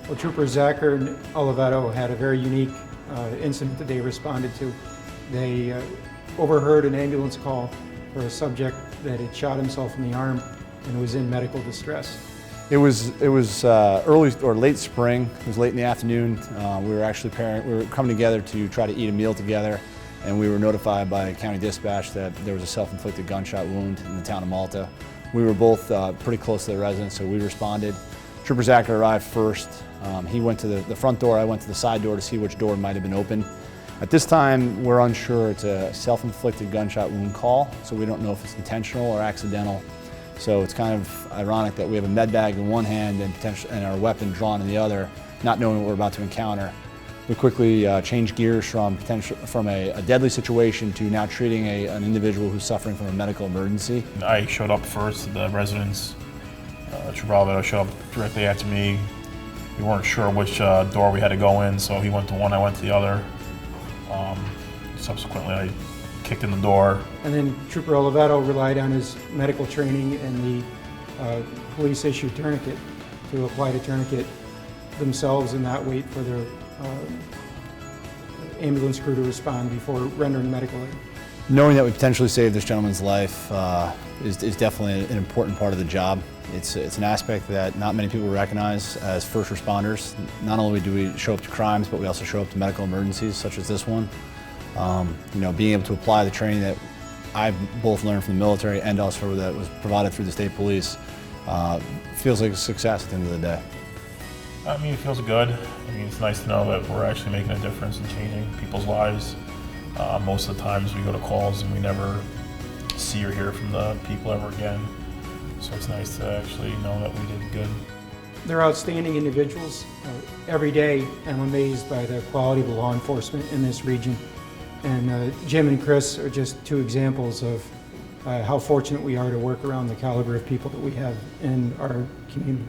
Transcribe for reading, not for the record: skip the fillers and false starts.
Well, Troopers Czachor and Oliveto had a very unique incident that they responded to. They overheard an ambulance call for a subject that had shot himself in the arm and was in medical distress. It was early or late spring. It was late in the afternoon. We were coming together to try to eat a meal together, and we were notified by county dispatch that there was a self-inflicted gunshot wound in the town of Malta. We were both pretty close to the residence, so we responded. Trooper Czachor arrived first. He went to the front door, I went to the side door to see which door might have been open. At this time, we're unsure. It's a self-inflicted gunshot wound call, so we don't know if it's intentional or accidental. So it's kind of ironic that we have a med bag in one hand and our weapon drawn in the other, not knowing what we're about to encounter. We quickly changed gears from a deadly situation to now treating an individual who's suffering from a medical emergency. I showed up first at the residence. Trooper Oliveto showed up directly after me. We weren't sure which door we had to go in, so he went to one, I went to the other. Subsequently, I kicked in the door. And then Trooper Oliveto relied on his medical training and the police issued tourniquet to apply the tourniquet themselves and not wait for their ambulance crew to respond before rendering medical aid. Knowing that we potentially saved this gentleman's life is definitely an important part of the job. It's an aspect that not many people recognize as first responders. Not only do we show up to crimes, but we also show up to medical emergencies such as this one. Being able to apply the training that I've both learned from the military and also that was provided through the state police feels like a success at the end of the day. I mean, it feels good. I mean, it's nice to know that we're actually making a difference in changing people's lives. Most of the times we go to calls and we never see or hear from the people ever again. So it's nice to actually know that we did good. They're outstanding individuals. Every day I'm amazed by the quality of the law enforcement in this region. And Jim and Chris are just two examples of how fortunate we are to work around the caliber of people that we have in our community.